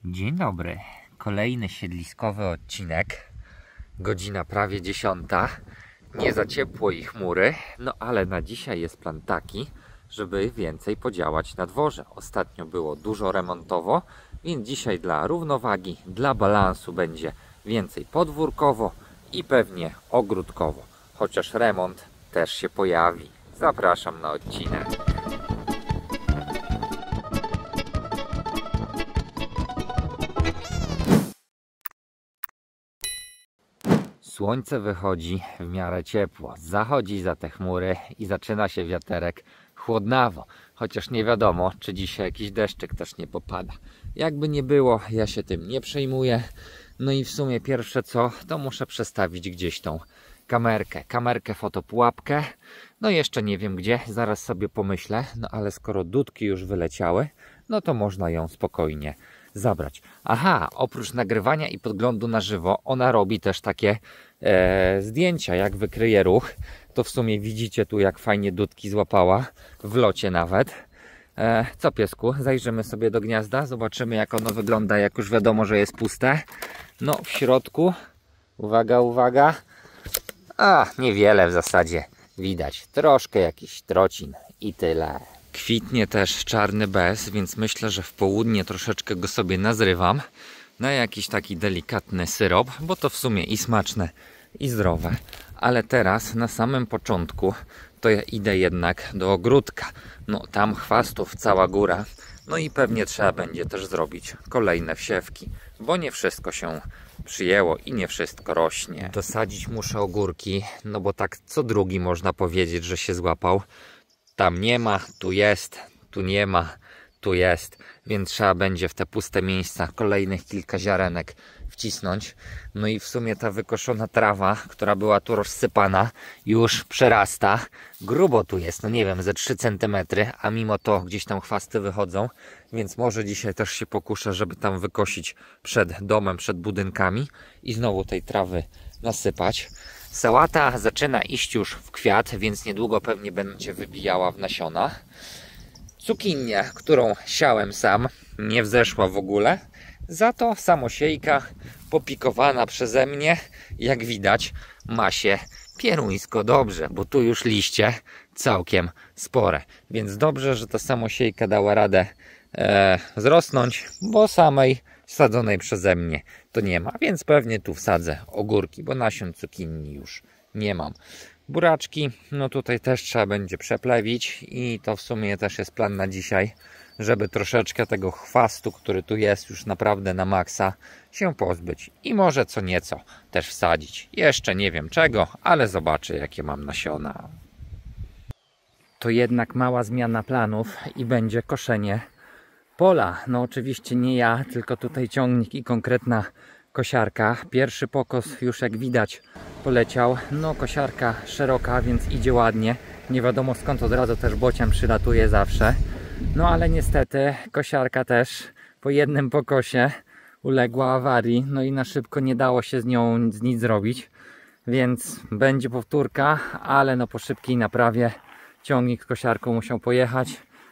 Dzień dobry, kolejny siedliskowy odcinek, godzina prawie 10, nie za ciepło i chmury, no ale na dzisiaj jest plan taki, żeby więcej podziałać na dworze. Ostatnio było dużo remontowo, więc dzisiaj dla równowagi, dla balansu będzie więcej podwórkowo i pewnie ogródkowo, chociaż remont też się pojawi. Zapraszam na odcinek. Słońce wychodzi w miarę ciepło, zachodzi za te chmury i zaczyna się wiaterek chłodnawo. Chociaż nie wiadomo, czy dzisiaj jakiś deszczyk też nie popada. Jakby nie było, ja się tym nie przejmuję. No i w sumie pierwsze co, to muszę przestawić gdzieś tą kamerkę fotopułapkę. No jeszcze nie wiem gdzie, zaraz sobie pomyślę. No ale skoro dudki już wyleciały, no to można ją spokojnie zabrać. Aha, oprócz nagrywania i podglądu na żywo, ona robi też takie zdjęcia, jak wykryje ruch. To w sumie widzicie tu, jak fajnie dudki złapała, w locie nawet. Co, piesku? Zajrzymy sobie do gniazda, zobaczymy, jak ono wygląda, jak już wiadomo, że jest puste. No, w środku, uwaga, uwaga. Niewiele w zasadzie widać, troszkę jakiś trocin i tyle. Kwitnie też czarny bez, więc myślę, że w południe troszeczkę go sobie nazrywam na jakiś taki delikatny syrop, bo to w sumie i smaczne, i zdrowe. Ale teraz na samym początku to ja idę jednak do ogródka. No tam chwastów cała góra. No i pewnie trzeba będzie też zrobić kolejne wsiewki, bo nie wszystko się przyjęło i nie wszystko rośnie. Dosadzić muszę ogórki, no bo tak co drugi można powiedzieć, że się złapał. Tam nie ma, tu jest, tu nie ma, tu jest, więc trzeba będzie w te puste miejsca kolejnych kilka ziarenek wcisnąć. No i w sumie ta wykoszona trawa, która była tu rozsypana, już przerasta. Grubo tu jest, no nie wiem, ze 3 cm, a mimo to gdzieś tam chwasty wychodzą, więc może dzisiaj też się pokuszę, żeby tam wykosić przed domem, przed budynkami i znowu tej trawy nasypać. Sałata zaczyna iść już w kwiat, więc niedługo pewnie będzie wybijała w nasiona. Cukinię, którą siałem sam, nie wzeszła w ogóle. Za to samosiejka popikowana przeze mnie, jak widać, ma się pieruńsko dobrze, bo tu już liście całkiem spore. Więc dobrze, że ta samosiejka dała radę wzrosnąć, bo samej sadzonej przeze mnie to nie ma, więc pewnie tu wsadzę ogórki, bo nasion cukinii już nie mam. Buraczki, no tutaj też trzeba będzie przeplewić i to w sumie też jest plan na dzisiaj, żeby troszeczkę tego chwastu, który tu jest już naprawdę na maksa, się pozbyć i może co nieco też wsadzić. Jeszcze nie wiem czego, ale zobaczę, jakie mam nasiona. To jednak mała zmiana planów i będzie koszenie pola. No oczywiście nie ja, tylko tutaj ciągnik i konkretna kosiarka. Pierwszy pokos już jak widać poleciał. No kosiarka szeroka, więc idzie ładnie. Nie wiadomo skąd od razu też bocian przylatuje zawsze. No ale niestety kosiarka też po jednym pokosie uległa awarii. No i na szybko nie dało się z nią nic zrobić. Więc będzie powtórka, ale no po szybkiej naprawie ciągnik z kosiarką musiał pojechać.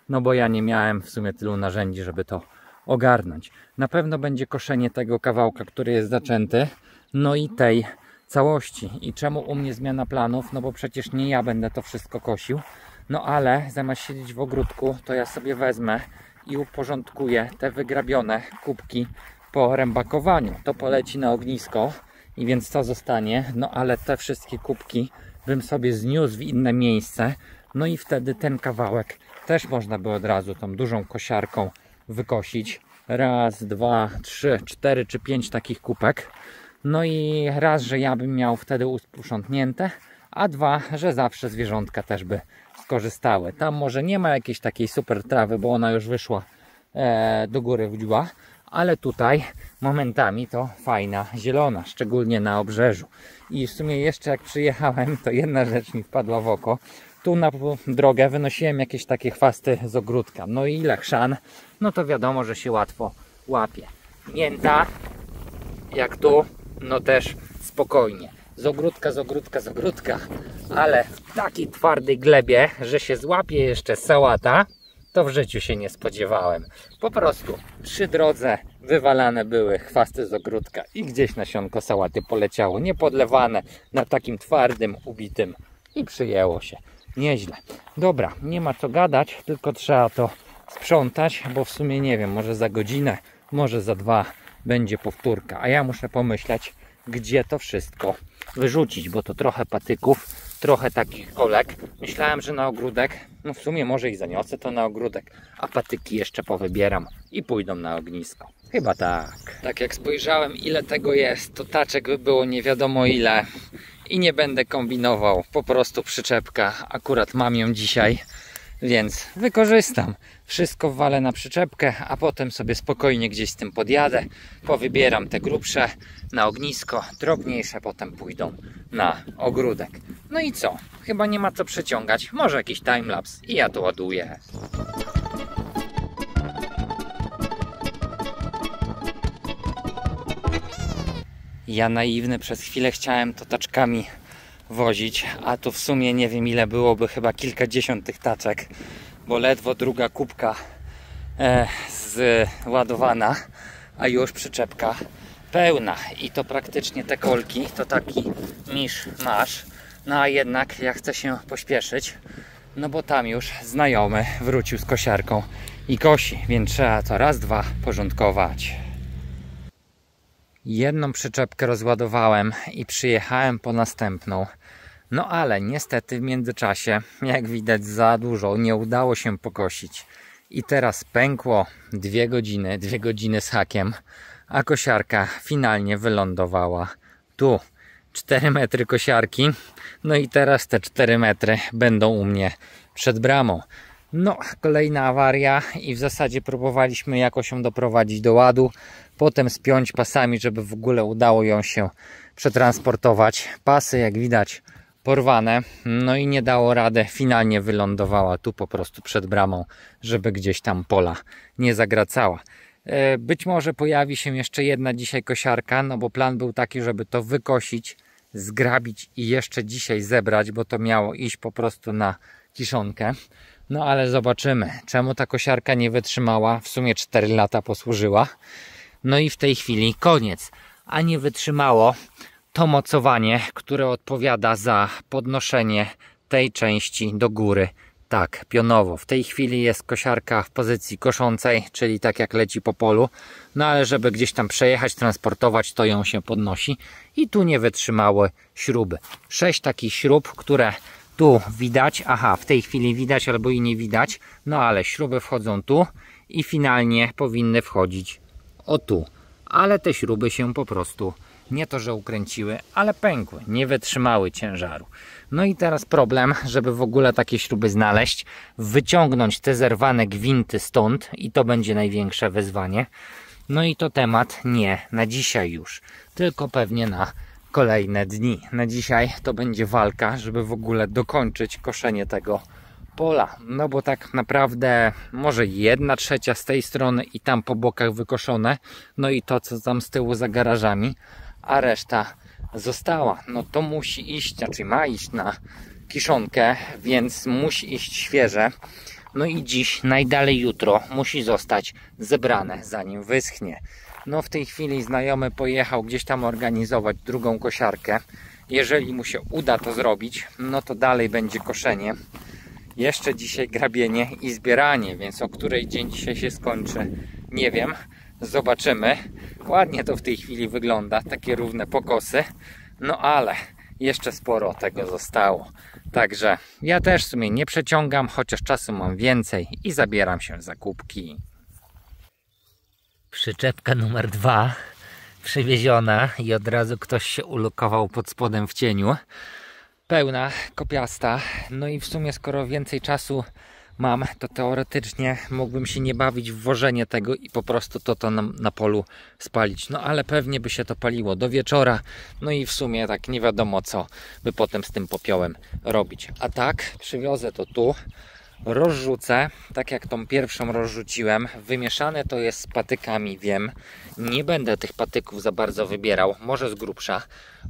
No bo ja nie miałem w sumie tylu narzędzi, żeby to ogarnąć. Na pewno będzie koszenie tego kawałka, który jest zaczęty, no i tej całości. I czemu u mnie zmiana planów? No bo przecież nie ja będę to wszystko kosił. No ale zamiast siedzieć w ogródku, to ja sobie wezmę i uporządkuję te wygrabione kubki po rębakowaniu. To poleci na ognisko i więc co zostanie? No ale te wszystkie kubki bym sobie zniósł w inne miejsce. No i wtedy ten kawałek też można by od razu tą dużą kosiarką wykosić. Raz, dwa, 3, 4 czy 5 takich kubek. No i raz, że ja bym miał wtedy uprzątnięte, a dwa, że zawsze zwierzątka też by skorzystały. Tam może nie ma jakiejś takiej super trawy, bo ona już wyszła do góry w dziła, ale tutaj momentami to fajna zielona, szczególnie na obrzeżu. I w sumie jeszcze jak przyjechałem, to jedna rzecz mi wpadła w oko. Tu na drogę wynosiłem jakieś takie chwasty z ogródka. No i ile chrzan, no to wiadomo, że się łatwo łapie. Mięta, jak tu, no też spokojnie. Z ogródka, ale w takiej twardej glebie, że się złapie jeszcze sałata, to w życiu się nie spodziewałem. Po prostu przy drodze wywalane były chwasty z ogródka i gdzieś nasionko sałaty poleciało, niepodlewane, na takim twardym, ubitym i przyjęło się. Nieźle. Dobra, nie ma co gadać, tylko trzeba to sprzątać, bo w sumie nie wiem, może za godzinę, może za 2 będzie powtórka, a ja muszę pomyśleć, gdzie to wszystko wyrzucić, bo to trochę patyków, trochę takich kolek. Myślałem, że na ogródek, no w sumie może i zaniosę to na ogródek, a patyki jeszcze powybieram i pójdą na ognisko. Chyba tak. Tak jak spojrzałem, ile tego jest, to taczek by było nie wiadomo ile i nie będę kombinował, po prostu przyczepka, akurat mam ją dzisiaj, więc wykorzystam. Wszystko wwalę na przyczepkę, a potem sobie spokojnie gdzieś z tym podjadę. Powybieram te grubsze na ognisko, drobniejsze potem pójdą na ogródek. No i co? Chyba nie ma co przeciągać. Może jakiś timelapse i ja to ładuję. Ja naiwny przez chwilę chciałem to taczkami wozić, a tu w sumie nie wiem ile byłoby, chyba kilkadziesiąt tych taczek, bo ledwo druga kubka zładowana, a już przyczepka pełna i to praktycznie te kolki to taki misz-masz, no a jednak ja chcę się pośpieszyć, no bo tam już znajomy wrócił z kosiarką i kosi, więc trzeba to raz, dwa porządkować. Jedną przyczepkę rozładowałem i przyjechałem po następną. No ale niestety w międzyczasie, jak widać, za dużo nie udało się pokosić. I teraz pękło 2 godziny z hakiem, a kosiarka finalnie wylądowała tu. 4 metry kosiarki, no i teraz te 4 metry będą u mnie przed bramą. No, kolejna awaria i w zasadzie próbowaliśmy jakoś ją doprowadzić do ładu, potem spiąć pasami, żeby w ogóle udało ją się przetransportować. Pasy, jak widać, porwane, no i nie dało rady, finalnie wylądowała tu po prostu przed bramą, żeby gdzieś tam pola nie zagracała. Być może pojawi się jeszcze jedna dzisiaj kosiarka, no bo plan był taki, żeby to wykosić, zgrabić i jeszcze dzisiaj zebrać, bo to miało iść po prostu na kiszonkę. No ale zobaczymy, czemu ta kosiarka nie wytrzymała, w sumie 4 lata posłużyła. No i w tej chwili koniec, a nie wytrzymało to mocowanie, które odpowiada za podnoszenie tej części do góry, tak, pionowo. W tej chwili jest kosiarka w pozycji koszącej, czyli tak jak leci po polu, no ale żeby gdzieś tam przejechać, transportować, to ją się podnosi i tu nie wytrzymały śruby. 6 takich śrub, które tu widać, aha, w tej chwili widać albo i nie widać, no ale śruby wchodzą tu i finalnie powinny wchodzić o tu, ale te śruby się po prostu nie to, że ukręciły, ale pękły, nie wytrzymały ciężaru. No i teraz problem, żeby w ogóle takie śruby znaleźć, wyciągnąć te zerwane gwinty stąd i to będzie największe wyzwanie. No i to temat nie na dzisiaj już, tylko pewnie na kolejne dni. Na dzisiaj to będzie walka, żeby w ogóle dokończyć koszenie tego pola. No bo tak naprawdę może 1/3 z tej strony i tam po bokach wykoszone. No i to, co tam z tyłu za garażami, a reszta została. No to musi iść, znaczy ma iść na kiszonkę, więc musi iść świeże. No i dziś, najdalej jutro musi zostać zebrane, zanim wyschnie. No w tej chwili znajomy pojechał gdzieś tam organizować drugą kosiarkę. Jeżeli mu się uda to zrobić, no to dalej będzie koszenie. Jeszcze dzisiaj grabienie i zbieranie, więc o której dzień dzisiaj się skończy, nie wiem. Zobaczymy. Ładnie to w tej chwili wygląda, takie równe pokosy. No ale jeszcze sporo tego zostało. Także ja też w sumie nie przeciągam, chociaż czasu mam więcej i zabieram się za kubki. Przyczepka numer 2 przywieziona i od razu ktoś się ulokował pod spodem w cieniu. Pełna, kopiasta. No i w sumie skoro więcej czasu mam, to teoretycznie mógłbym się nie bawić w wożenie tego i po prostu to na polu spalić. No ale pewnie by się to paliło do wieczora. No i w sumie tak nie wiadomo co by potem z tym popiołem robić. A tak, przywiozę to tu, rozrzucę, tak jak tą pierwszą rozrzuciłem. Wymieszane to jest z patykami, wiem. Nie będę tych patyków za bardzo wybierał, może z grubsza.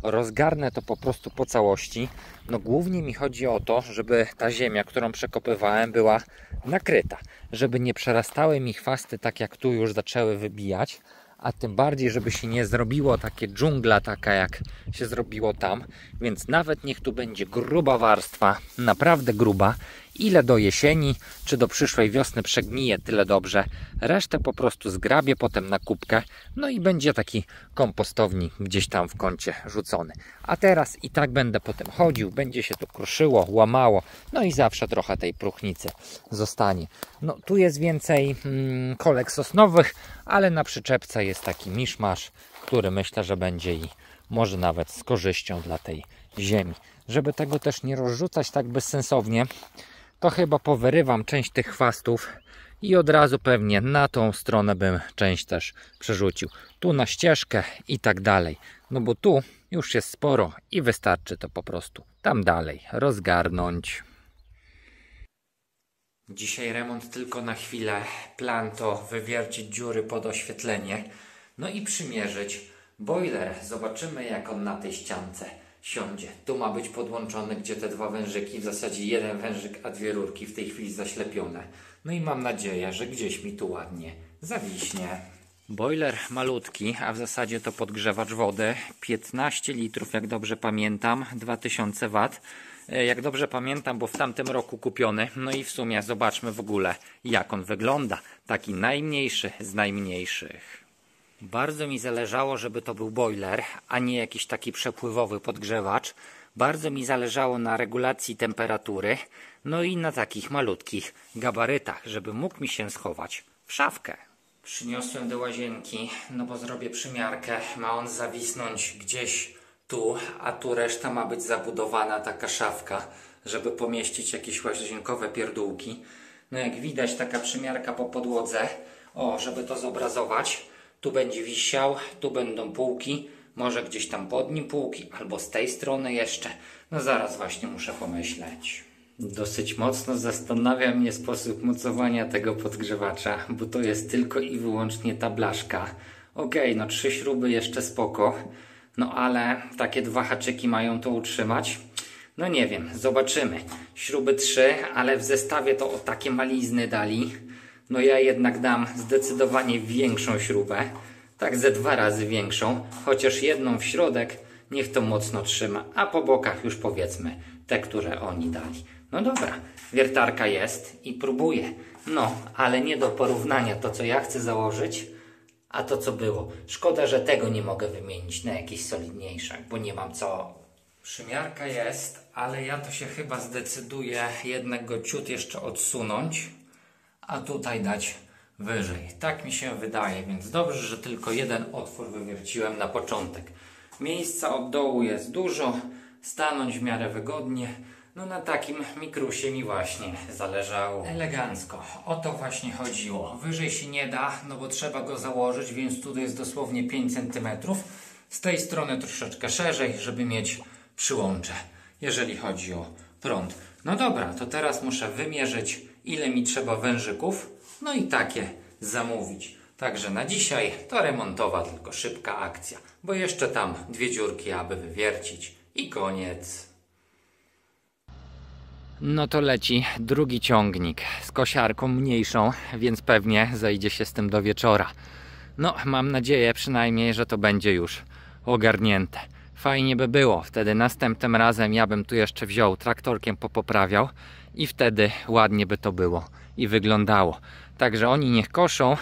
Rozgarnę to po prostu po całości. No głównie mi chodzi o to, żeby ta ziemia, którą przekopywałem, była nakryta. Żeby nie przerastały mi chwasty tak jak tu już zaczęły wybijać. A tym bardziej, żeby się nie zrobiło takie dżungla taka jak się zrobiło tam. Więc nawet niech tu będzie gruba warstwa, naprawdę gruba. Ile do jesieni czy do przyszłej wiosny przegnije, tyle dobrze. Resztę po prostu zgrabię potem na kubkę. No i będzie taki kompostownik gdzieś tam w kącie rzucony. A teraz i tak będę potem chodził, będzie się to kruszyło, łamało. No i zawsze trochę tej próchnicy zostanie. No tu jest więcej kolek sosnowych, ale na przyczepce jest taki miszmasz, który myślę, że będzie i może nawet z korzyścią dla tej ziemi. Żeby tego też nie rozrzucać tak bezsensownie, to chyba powyrywam część tych chwastów i od razu pewnie na tą stronę bym część też przerzucił. Tu na ścieżkę i tak dalej. No bo tu już jest sporo i wystarczy to po prostu tam dalej rozgarnąć. Dzisiaj remont tylko na chwilę. Plan to wywiercić dziury pod oświetlenie. No i przymierzyć boiler. Zobaczymy, jak on na tej ściance siądzie. Tu ma być podłączony, gdzie te dwa wężyki, w zasadzie jeden wężyk, a dwie rurki w tej chwili zaślepione. No i mam nadzieję, że gdzieś mi tu ładnie zawiśnie. Boiler malutki, a w zasadzie to podgrzewacz wody. 15 litrów, jak dobrze pamiętam, 2000 W. Jak dobrze pamiętam, bo w tamtym roku kupiony. No i w sumie zobaczmy w ogóle, jak on wygląda. Taki najmniejszy z najmniejszych. Bardzo mi zależało, żeby to był boiler, a nie jakiś taki przepływowy podgrzewacz. Bardzo mi zależało na regulacji temperatury, no i na takich malutkich gabarytach, żeby mógł mi się schować w szafkę. Przyniosłem do łazienki, no bo zrobię przymiarkę. Ma on zawisnąć gdzieś tu, a tu reszta ma być zabudowana taka szafka, żeby pomieścić jakieś łazienkowe pierdółki. No jak widać, taka przymiarka po podłodze. O, żeby to zobrazować. Tu będzie wisiał, tu będą półki, może gdzieś tam pod nim półki, albo z tej strony jeszcze. No zaraz właśnie muszę pomyśleć. Dosyć mocno zastanawia mnie sposób mocowania tego podgrzewacza, bo to jest tylko i wyłącznie ta blaszka. Okej, no 3 śruby jeszcze spoko, no ale takie 2 haczyki mają to utrzymać. No nie wiem, zobaczymy. Śruby 3, ale w zestawie to o takie malizny dali. No ja jednak dam zdecydowanie większą śrubę, tak ze 2 razy większą, chociaż jedną w środek niech to mocno trzyma, a po bokach już powiedzmy te, które oni dali. No dobra, wiertarka jest i próbuję. No, ale nie do porównania to, co ja chcę założyć, a to, co było. Szkoda, że tego nie mogę wymienić na jakieś solidniejsze, bo nie mam co. Przymiarka jest, ale ja to się chyba zdecyduję jednak go ciut jeszcze odsunąć, a tutaj dać wyżej. Tak mi się wydaje, więc dobrze, że tylko jeden otwór wywierciłem na początek. Miejsca od dołu jest dużo, stanąć w miarę wygodnie. No na takim mikrusie mi właśnie zależało. Elegancko, o to właśnie chodziło. Wyżej się nie da, no bo trzeba go założyć, więc tutaj jest dosłownie 5 cm. Z tej strony troszeczkę szerzej, żeby mieć przyłącze, jeżeli chodzi o prąd. No dobra, to teraz muszę wymierzyć, ile mi trzeba wężyków, no i takie zamówić. Także na dzisiaj to remontowa, tylko szybka akcja, bo jeszcze tam 2 dziurki, aby wywiercić i koniec. No to leci drugi ciągnik z kosiarką mniejszą, więc pewnie zejdzie się z tym do wieczora. No, mam nadzieję przynajmniej, że to będzie już ogarnięte. Fajnie by było, wtedy następnym razem ja bym tu jeszcze wziął traktorkiem, popoprawiał i wtedy ładnie by to było i wyglądało. Także oni niech koszą,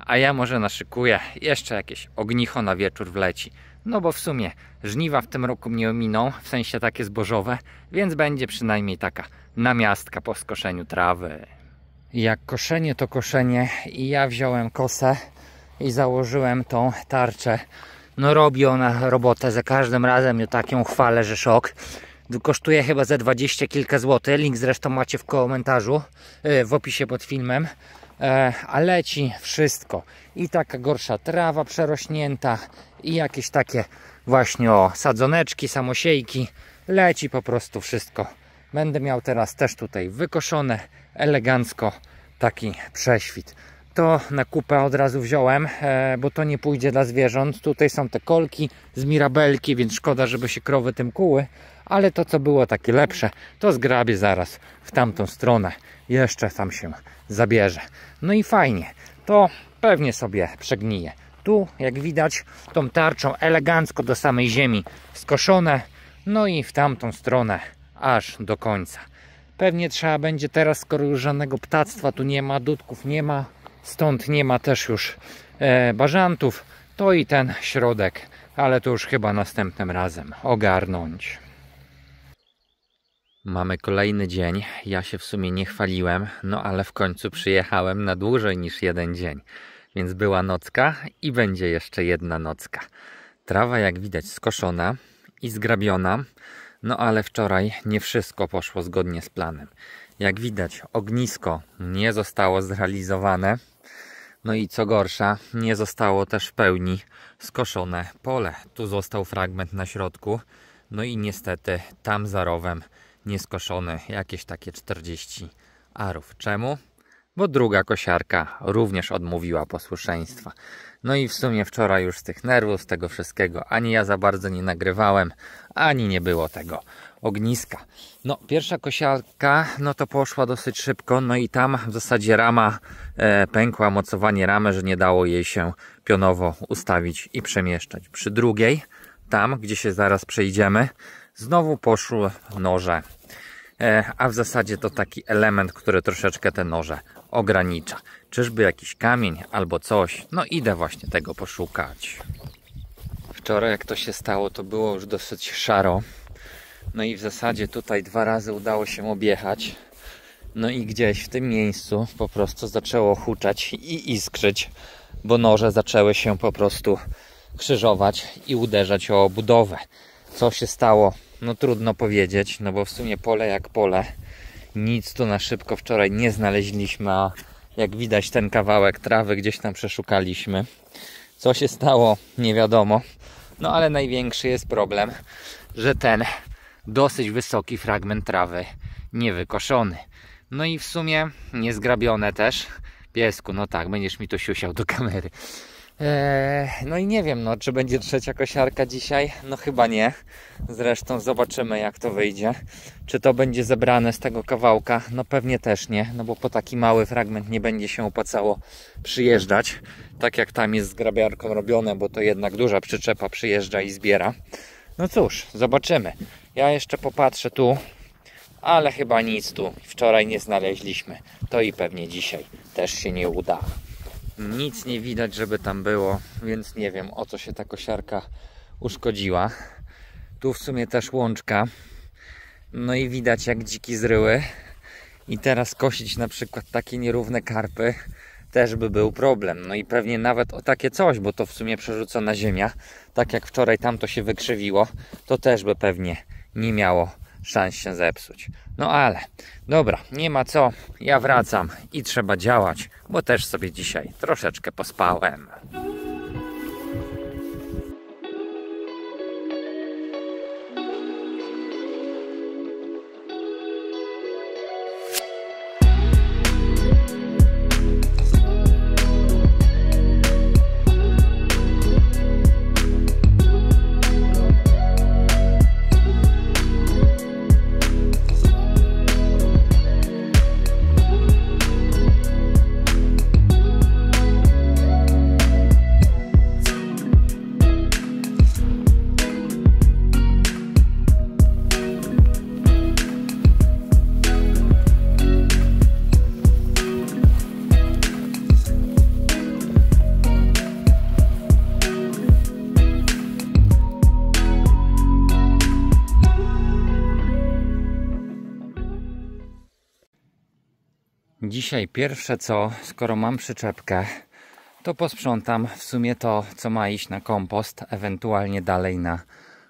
a ja może naszykuję jeszcze jakieś ognicho na wieczór wleci. No bo w sumie żniwa w tym roku mnie ominą, w sensie takie zbożowe, więc będzie przynajmniej taka namiastka po skoszeniu trawy. Jak koszenie to koszenie i ja wziąłem kosę i założyłem tą tarczę. No robi ona robotę, za każdym razem ją tak ją chwalę, że szok. Kosztuje chyba ze 20 kilka złotych, link zresztą macie w komentarzu, w opisie pod filmem. A leci wszystko. I taka gorsza trawa przerośnięta i jakieś takie właśnie o sadzoneczki, samosiejki. Leci po prostu wszystko Będę miał teraz też tutaj wykoszone elegancko taki prześwit. To na kupę od razu wziąłem, bo to nie pójdzie dla zwierząt. Tutaj są te kolki z mirabelki, więc szkoda, żeby się krowy tym kuły. Ale to, co było takie lepsze, to zgrabię zaraz w tamtą stronę. Jeszcze tam się zabierze. No i fajnie. To pewnie sobie przegnije. Tu, jak widać, tą tarczą elegancko do samej ziemi skoszone. No i w tamtą stronę aż do końca. Pewnie trzeba będzie teraz, skoro już żadnego ptactwa tu nie ma, dudków nie ma, stąd nie ma też już bażantów, to i ten środek, ale to już chyba następnym razem ogarnąć. Mamy kolejny dzień. Ja się w sumie nie chwaliłem, no ale w końcu przyjechałem na dłużej niż jeden dzień. Więc była nocka i będzie jeszcze jedna nocka. Trawa, jak widać, skoszona i zgrabiona, no ale wczoraj nie wszystko poszło zgodnie z planem. Jak widać, ognisko nie zostało zrealizowane. No i co gorsza, nie zostało też w pełni skoszone pole. Tu został fragment na środku. No i niestety tam za rowem nieskoszony jakieś takie 40 arów. Czemu? Bo druga kosiarka również odmówiła posłuszeństwa. No i w sumie wczoraj już z tych nerwów, z tego wszystkiego, ani ja za bardzo nie nagrywałem, ani nie było tego ogniska. No, pierwsza kosiarka, no to poszła dosyć szybko, no i tam w zasadzie rama pękła, mocowanie ramy, że nie dało jej się pionowo ustawić i przemieszczać. Przy drugiej, tam gdzie się zaraz przejdziemy, znowu poszły noże. A w zasadzie to taki element, który troszeczkę te noże ogranicza. Czyżby jakiś kamień albo coś? No idę właśnie tego poszukać. Wczoraj jak to się stało, to było już dosyć szaro. No i w zasadzie tutaj 2 razy udało się objechać. No i gdzieś w tym miejscu po prostu zaczęło huczać i iskrzyć, bo noże zaczęły się po prostu krzyżować i uderzać o budowę. Co się stało? No trudno powiedzieć, no bo w sumie pole jak pole. Nic tu na szybko wczoraj nie znaleźliśmy, a jak widać ten kawałek trawy gdzieś tam przeszukaliśmy. Co się stało? Nie wiadomo. No ale największy jest problem, że ten dosyć wysoki fragment trawy niewykoszony. No i w sumie niezgrabione też. Piesku, no tak, będziesz mi to siusiał do kamery. No i nie wiem, no czy będzie trzecia kosiarka dzisiaj? No chyba nie. Zresztą zobaczymy, jak to wyjdzie. Czy to będzie zebrane z tego kawałka? No pewnie też nie, no bo po taki mały fragment nie będzie się opłacało przyjeżdżać. Tak jak tam jest z grabiarką robione, bo to jednak duża przyczepa przyjeżdża i zbiera. No cóż, zobaczymy. Ja jeszcze popatrzę tu, ale chyba nic tu wczoraj nie znaleźliśmy. To i pewnie dzisiaj też się nie uda. Nic nie widać, żeby tam było, więc nie wiem, o co się ta kosiarka uszkodziła. Tu w sumie też łączka. No i widać, jak dziki zryły. I teraz kosić na przykład takie nierówne karpy też by był problem. No i pewnie nawet o takie coś, bo to w sumie przerzucona ziemia, tak jak wczoraj tamto się wykrzywiło, to też by pewnie nie miało szans się zepsuć. No ale, dobra, nie ma co, ja wracam i trzeba działać, bo też sobie dzisiaj troszeczkę pospałem. Dzisiaj pierwsze co, skoro mam przyczepkę, to posprzątam w sumie to, co ma iść na kompost, ewentualnie dalej na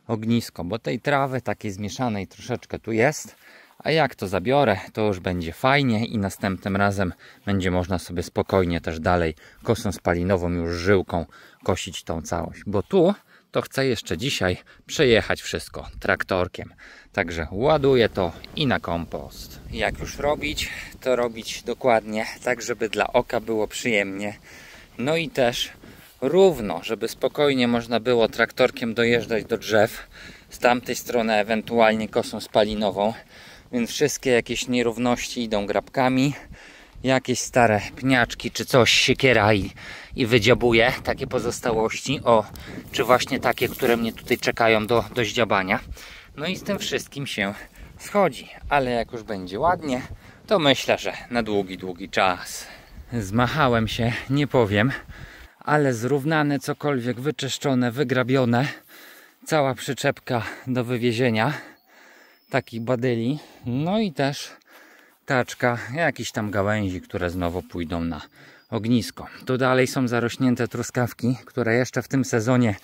ognisko, bo tej trawy takiej zmieszanej troszeczkę tu jest, a jak to zabiorę, to już będzie fajnie i następnym razem będzie można sobie spokojnie też dalej kosą spalinową już żyłką kosić tą całość, bo tu to chcę jeszcze dzisiaj przejechać wszystko traktorkiem. Także ładuję to i na kompost. Jak już robić, to robić dokładnie tak, żeby dla oka było przyjemnie. No i też równo, żeby spokojnie można było traktorkiem dojeżdżać do drzew. Z tamtej strony ewentualnie kosą spalinową. Więc wszystkie jakieś nierówności idą grabkami. Jakieś stare pniaczki czy coś siekiera i wydziabuje takie pozostałości. O, czy właśnie takie, które mnie tutaj czekają do zdziabania. No i z tym wszystkim się schodzi. Ale jak już będzie ładnie, to myślę, że na długi, długi czas. Zmachałem się, nie powiem, ale zrównane, cokolwiek wyczyszczone, wygrabione. Cała przyczepka do wywiezienia takich badyli. No i też taczka jakichś tam gałęzi, które znowu pójdą na ognisko. Tu dalej są zarośnięte truskawki, które jeszcze w tym sezonie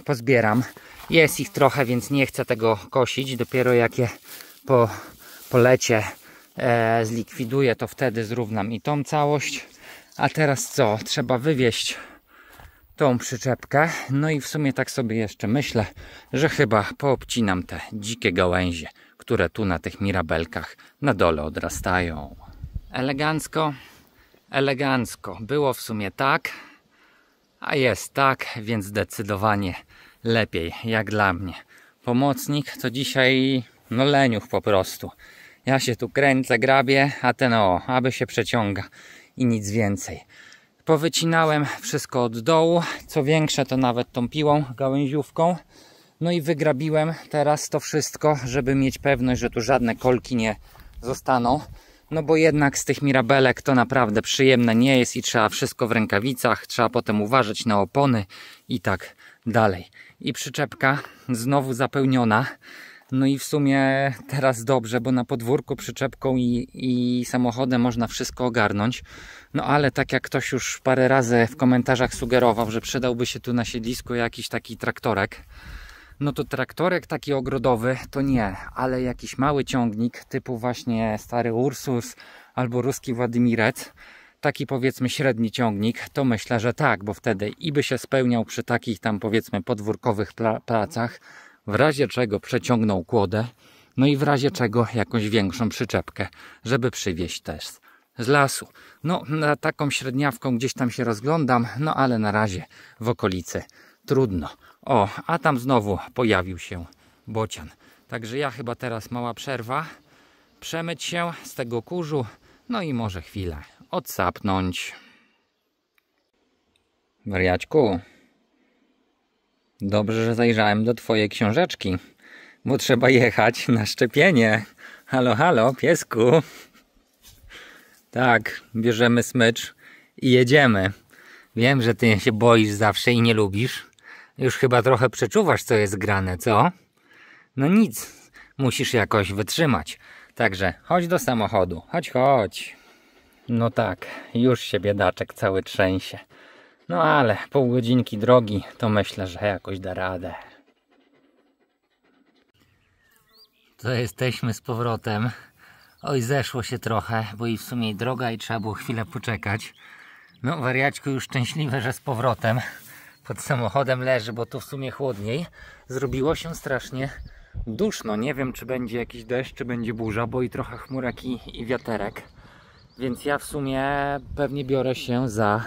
pozbieram. Jest ich trochę, więc nie chcę tego kosić. Dopiero jak je po lecie zlikwiduję, to wtedy zrównam i tą całość. A teraz co? Trzeba wywieźć tą przyczepkę. No i w sumie tak sobie jeszcze myślę, że chyba poobcinam te dzikie gałęzie, które tu na tych mirabelkach na dole odrastają. Elegancko, elegancko. Było w sumie tak, a jest tak, więc zdecydowanie lepiej, jak dla mnie. Pomocnik to dzisiaj no leniuch po prostu. Ja się tu kręcę, grabię, a ten aby się przeciąga i nic więcej. Powycinałem wszystko od dołu, co większe to nawet tą piłą, gałęziówką. No i wygrabiłem teraz to wszystko, żeby mieć pewność, że tu żadne kolki nie zostaną. No bo jednak z tych mirabelek to naprawdę przyjemne nie jest i trzeba wszystko w rękawicach, trzeba potem uważać na opony i tak dalej. I przyczepka znowu zapełniona. No i w sumie teraz dobrze, bo na podwórku przyczepką i samochodem można wszystko ogarnąć. No ale tak jak ktoś już parę razy w komentarzach sugerował, że przydałby się tu na siedlisku jakiś taki traktorek. No to traktorek taki ogrodowy to nie, ale jakiś mały ciągnik typu właśnie stary Ursus albo ruski Władimirec, taki powiedzmy średni ciągnik, to myślę, że tak, bo wtedy i by się spełniał przy takich tam powiedzmy podwórkowych pracach, w razie czego przeciągnął kłodę, no i w razie czego jakąś większą przyczepkę, żeby przywieźć też z lasu. No na taką średniawką gdzieś tam się rozglądam, no ale na razie w okolicy trudno. O, a tam znowu pojawił się bocian. Także ja chyba teraz mała przerwa, przemyć się z tego kurzu, no i może chwilę odsapnąć. Wariaćku, dobrze, że zajrzałem do twojej książeczki, bo trzeba jechać na szczepienie. Halo, halo, piesku. Tak, bierzemy smycz i jedziemy. Wiem, że ty się boisz zawsze i nie lubisz. Już chyba trochę przeczuwasz, co jest grane, co? No nic, musisz jakoś wytrzymać. Także chodź do samochodu, chodź, chodź. No tak, już się biedaczek cały trzęsie. No ale pół godzinki drogi, to myślę, że jakoś da radę. To jesteśmy z powrotem. Oj, zeszło się trochę, bo i w sumie droga i trzeba było chwilę poczekać. No, wariaćku już szczęśliwe, że z powrotem. Pod samochodem leży, bo tu w sumie chłodniej. Zrobiło się strasznie duszno. Nie wiem, czy będzie jakiś deszcz, czy będzie burza, bo i trochę chmurek i wiaterek. Więc ja w sumie pewnie biorę się za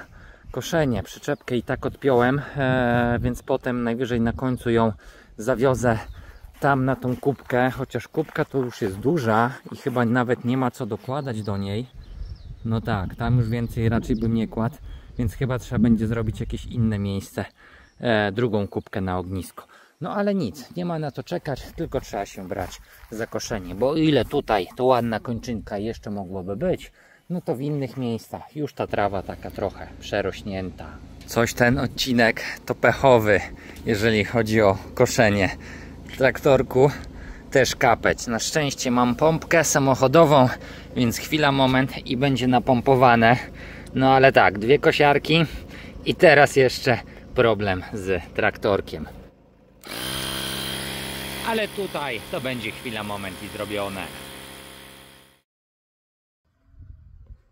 koszenie. Przyczepkę i tak odpiąłem, więc potem najwyżej na końcu ją zawiozę tam na tą kubkę. Chociaż kubka to już jest duża i chyba nawet nie ma co dokładać do niej. No tak, tam już więcej raczej bym nie kładł, więc chyba trzeba będzie zrobić jakieś inne miejsce, drugą kubkę na ognisko. No ale nic, nie ma na to czekać, tylko trzeba się brać za koszenie, bo o ile tutaj to ładna kończynka jeszcze mogłoby być, no to w innych miejscach już ta trawa taka trochę przerośnięta. Coś ten odcinek to pechowy, jeżeli chodzi o koszenie. W traktorku też kapeć. Na szczęście mam pompkę samochodową, więc chwila, moment i będzie napompowane. No ale tak, dwie kosiarki i teraz jeszcze problem z traktorkiem. Ale tutaj to będzie chwila, moment i zrobione.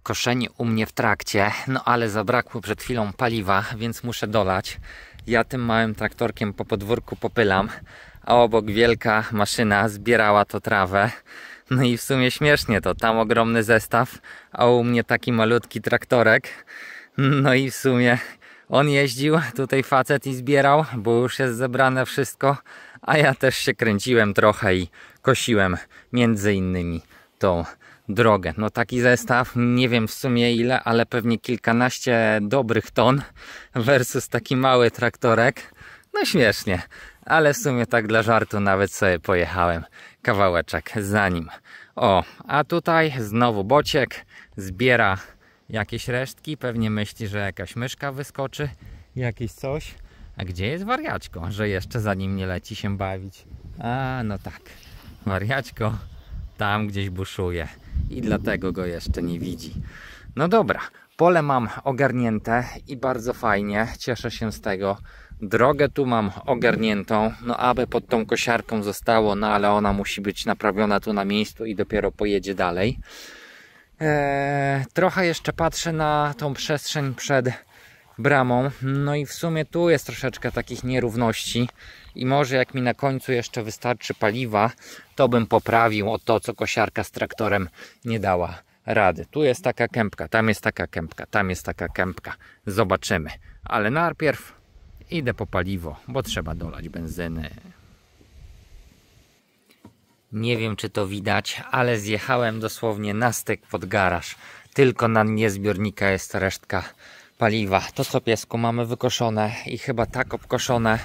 Koszenie u mnie w trakcie, no ale zabrakło przed chwilą paliwa, więc muszę dolać. Ja tym małym traktorkiem po podwórku popylam, a obok wielka maszyna zbierała to trawę. No i w sumie śmiesznie to, tam ogromny zestaw, a u mnie taki malutki traktorek. No i w sumie on jeździł, tutaj facet i zbierał, bo już jest zebrane wszystko, a ja też się kręciłem trochę i kosiłem między innymi tą drogę. No taki zestaw, nie wiem w sumie ile, ale pewnie kilkanaście dobrych ton versus taki mały traktorek. No śmiesznie, ale w sumie tak dla żartu nawet sobie pojechałem kawałeczek za nim. O, a tutaj znowu Bociek zbiera jakieś resztki, pewnie myśli, że jakaś myszka wyskoczy, jakieś coś. A gdzie jest wariaćko, że jeszcze za nim nie leci się bawić? A, no tak, wariaćko tam gdzieś buszuje i dlatego go jeszcze nie widzi. No dobra, pole mam ogarnięte i bardzo fajnie, cieszę się z tego. Drogę tu mam ogarniętą, no aby pod tą kosiarką zostało, no ale ona musi być naprawiona tu na miejscu i dopiero pojedzie dalej. Trochę jeszcze patrzę na tą przestrzeń przed bramą, no i w sumie tu jest troszeczkę takich nierówności i może jak mi na końcu jeszcze wystarczy paliwa, to bym poprawił o to, co kosiarka z traktorem nie dała rady. Tu jest taka kępka, tam jest taka kępka, tam jest taka kępka. Zobaczymy, ale najpierw idę po paliwo, bo trzeba dolać benzyny. Nie wiem, czy to widać, ale zjechałem dosłownie na styk pod garaż. Tylko na dnie zbiornika jest resztka paliwa. To, co piesku mamy wykoszone i chyba tak obkoszone,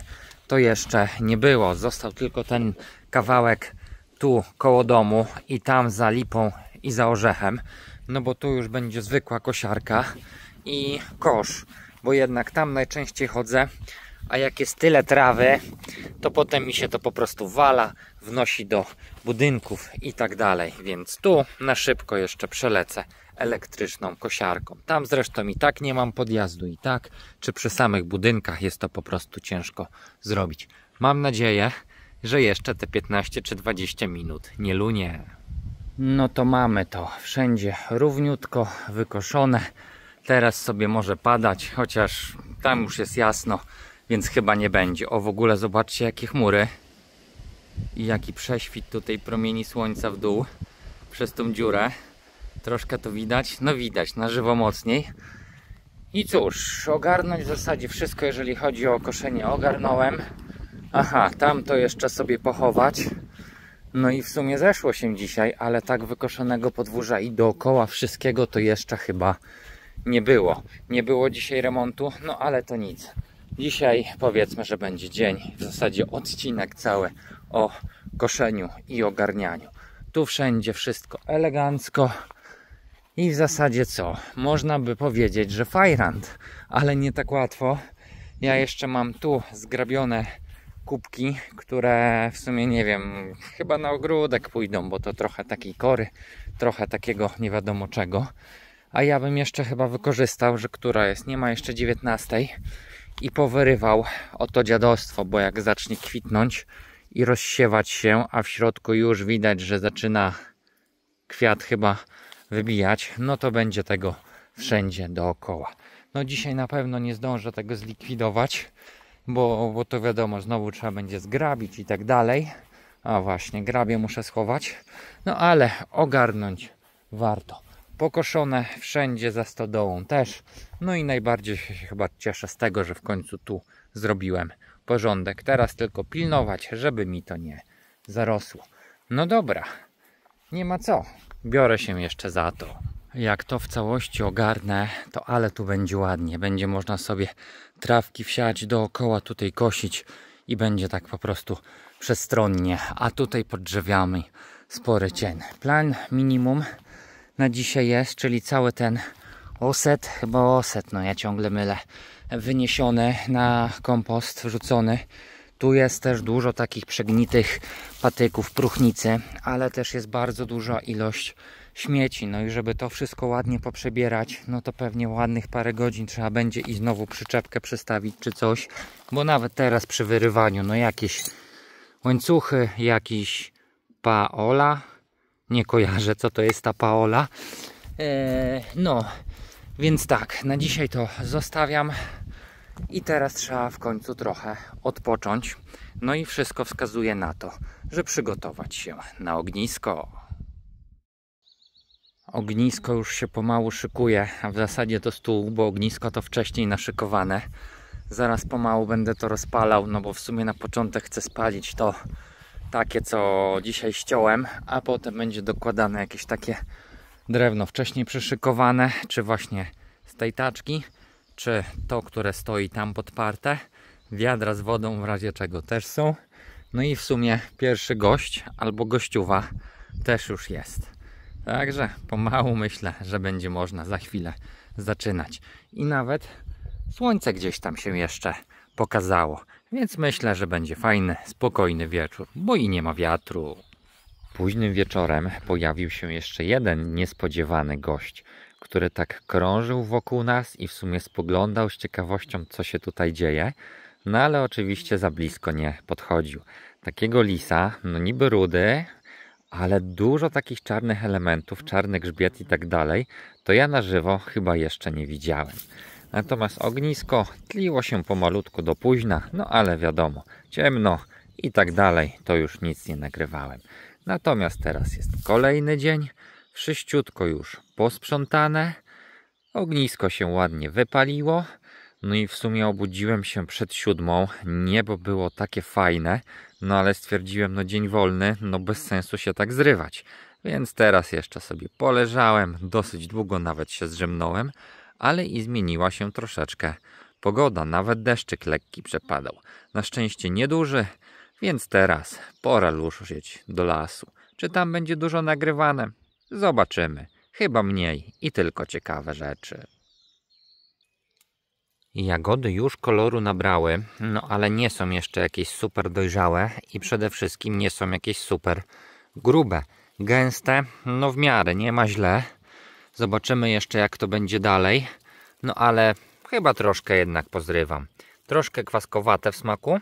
to jeszcze nie było. Został tylko ten kawałek tu koło domu i tam za lipą i za orzechem. No bo tu już będzie zwykła kosiarka i kosz, bo jednak tam najczęściej chodzę. A jak jest tyle trawy, to potem mi się to po prostu wala, wnosi do budynków i tak dalej. Więc tu na szybko jeszcze przelecę elektryczną kosiarką. Tam zresztą i tak nie mam podjazdu i tak, czy przy samych budynkach jest to po prostu ciężko zrobić. Mam nadzieję, że jeszcze te 15 czy 20 minut nie lunie. No to mamy to wszędzie równiutko wykoszone. Teraz sobie może padać, chociaż tam już jest jasno, więc chyba nie będzie. O, w ogóle zobaczcie, jakie chmury i jaki prześwit tutaj promieni słońca w dół przez tą dziurę. Troszkę to widać? No widać, na żywo mocniej. I cóż, ogarnąć w zasadzie wszystko, jeżeli chodzi o koszenie, ogarnąłem. Aha, tam to jeszcze sobie pochować. No i w sumie zeszło się dzisiaj, ale tak wykoszonego podwórza i dookoła wszystkiego to jeszcze chyba nie było. Nie było dzisiaj remontu, no ale to nic. Dzisiaj powiedzmy, że będzie dzień, w zasadzie odcinek cały o koszeniu i ogarnianiu. Tu wszędzie wszystko elegancko i w zasadzie co? Można by powiedzieć, że fajrant, ale nie tak łatwo. Ja jeszcze mam tu zgrabione kubki, które w sumie nie wiem, chyba na ogródek pójdą, bo to trochę takiej kory, trochę takiego nie wiadomo czego. A ja bym jeszcze chyba wykorzystał, że która jest, nie ma jeszcze 19 i powyrywał oto dziadostwo, bo jak zacznie kwitnąć i rozsiewać się, a w środku już widać, że zaczyna kwiat chyba wybijać, no to będzie tego wszędzie dookoła. No dzisiaj na pewno nie zdążę tego zlikwidować, bo to wiadomo, znowu trzeba będzie zgrabić i tak dalej. A właśnie, grabie muszę schować. No ale ogarnąć warto. Pokoszone wszędzie za stodołą też. No i najbardziej się chyba cieszę z tego, że w końcu tu zrobiłem porządek. Teraz tylko pilnować, żeby mi to nie zarosło. No dobra, nie ma co. Biorę się jeszcze za to. Jak to w całości ogarnę, to ale tu będzie ładnie. Będzie można sobie trawki wsiać dookoła, tutaj kosić i będzie tak po prostu przestronnie. A tutaj pod drzewami spory cień. Plan minimum na dzisiaj jest, czyli cały ten oset, chyba oset, no ja ciągle mylę, wyniesiony na kompost, wrzucony. Tu jest też dużo takich przegnitych patyków, próchnicy, ale też jest bardzo duża ilość śmieci. No i żeby to wszystko ładnie poprzebierać, no to pewnie ładnych parę godzin trzeba będzie i znowu przyczepkę przystawić czy coś, bo nawet teraz przy wyrywaniu, no jakieś łańcuchy, jakiś paola, nie kojarzę co to jest ta paola, No, więc tak, na dzisiaj to zostawiam i teraz trzeba w końcu trochę odpocząć. No i wszystko wskazuje na to, że przygotować się na ognisko. Ognisko już się pomału szykuje, a w zasadzie to stół, bo ognisko to wcześniej naszykowane. Zaraz pomału będę to rozpalał, no bo w sumie na początek chcę spalić to takie, co dzisiaj ściąłem, a potem będzie dokładane jakieś takie drewno wcześniej przyszykowane, czy właśnie z tej taczki, czy to, które stoi tam podparte. Wiadra z wodą w razie czego też są. No i w sumie pierwszy gość albo gościuwa też już jest. Także pomału myślę, że będzie można za chwilę zaczynać. I nawet słońce gdzieś tam się jeszcze pokazało. Więc myślę, że będzie fajny, spokojny wieczór, bo i nie ma wiatru. Późnym wieczorem pojawił się jeszcze jeden niespodziewany gość, który tak krążył wokół nas i w sumie spoglądał z ciekawością, co się tutaj dzieje. No ale oczywiście za blisko nie podchodził. Takiego lisa, no niby rudy, ale dużo takich czarnych elementów, czarny grzbiet i tak dalej, to ja na żywo chyba jeszcze nie widziałem. Natomiast ognisko tliło się pomalutku do późna, no ale wiadomo, ciemno i tak dalej, to już nic nie nagrywałem. Natomiast teraz jest kolejny dzień, wszyściutko już posprzątane, ognisko się ładnie wypaliło, no i w sumie obudziłem się przed 7, niebo było takie fajne, no ale stwierdziłem, no dzień wolny, no bez sensu się tak zrywać. Więc teraz jeszcze sobie poleżałem, dosyć długo nawet się zdrzemnąłem, ale i zmieniła się troszeczkę pogoda, nawet deszczyk lekki przepadał. Na szczęście nieduży, więc teraz pora ruszyć do lasu. Czy tam będzie dużo nagrywane? Zobaczymy. Chyba mniej i tylko ciekawe rzeczy. Jagody już koloru nabrały, no ale nie są jeszcze jakieś super dojrzałe i przede wszystkim nie są jakieś super grube. Gęste, no w miarę, nie ma źle. Zobaczymy jeszcze, jak to będzie dalej. No ale chyba troszkę jednak pozrywam. Troszkę kwaskowate w smaku,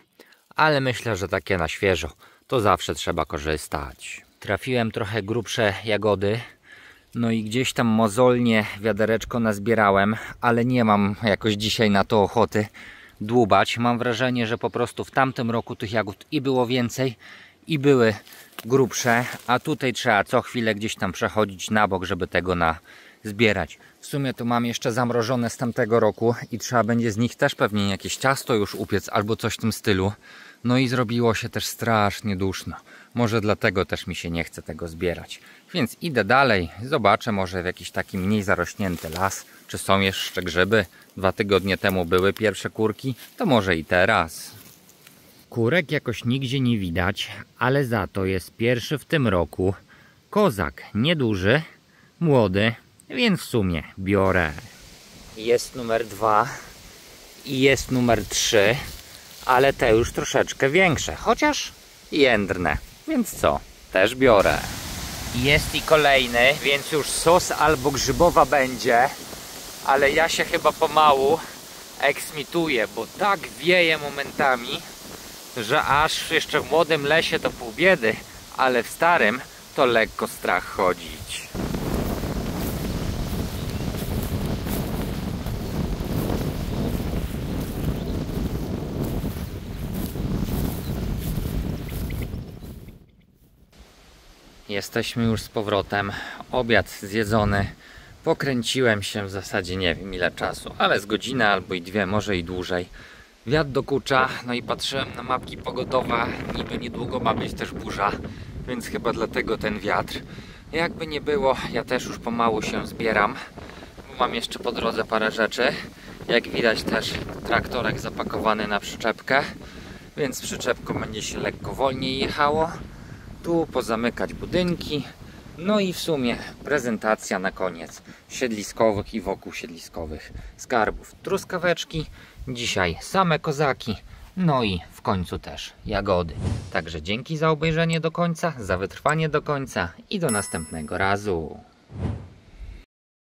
ale myślę, że takie na świeżo to zawsze trzeba korzystać. Trafiłem trochę grubsze jagody. No i gdzieś tam mozolnie wiadereczko nazbierałem, ale nie mam jakoś dzisiaj na to ochoty dłubać. Mam wrażenie, że po prostu w tamtym roku tych jagód i było więcej, i były grubsze, a tutaj trzeba co chwilę gdzieś tam przechodzić na bok, żeby tego zbierać. W sumie to mam jeszcze zamrożone z tamtego roku i trzeba będzie z nich też pewnie jakieś ciasto już upiec albo coś w tym stylu. No i zrobiło się też strasznie duszno. Może dlatego też mi się nie chce tego zbierać. Więc idę dalej, zobaczę może w jakiś taki mniej zarośnięty las, czy są jeszcze grzyby. 2 tygodnie temu były pierwsze kurki, to może i teraz. Kurek jakoś nigdzie nie widać, ale za to jest pierwszy w tym roku kozak, nieduży, młody, więc w sumie biorę. Jest numer 2 i jest numer 3, ale te już troszeczkę większe, chociaż jędrne, więc co, też biorę. Jest i kolejny, więc już sos albo grzybowa będzie, ale ja się chyba pomału eksmituję, bo tak wieje momentami, że aż jeszcze w młodym lesie to pół biedy, ale w starym to lekko strach chodzić. Jesteśmy już z powrotem, obiad zjedzony, pokręciłem się w zasadzie nie wiem ile czasu, ale z godzinę albo i 2, może i dłużej. Wiatr dokucza, no i patrzyłem na mapki pogodowe, niby niedługo ma być też burza, więc chyba dlatego ten wiatr. Jakby nie było, ja też już pomału się zbieram, bo mam jeszcze po drodze parę rzeczy. Jak widać też traktorek zapakowany na przyczepkę, więc z przyczepką będzie się lekko wolniej jechało. Tu pozamykać budynki, no i w sumie prezentacja na koniec siedliskowych i wokół siedliskowych skarbów. Truskaweczki, dzisiaj same kozaki, no i w końcu też jagody. Także dzięki za obejrzenie do końca, za wytrwanie do końca i do następnego razu.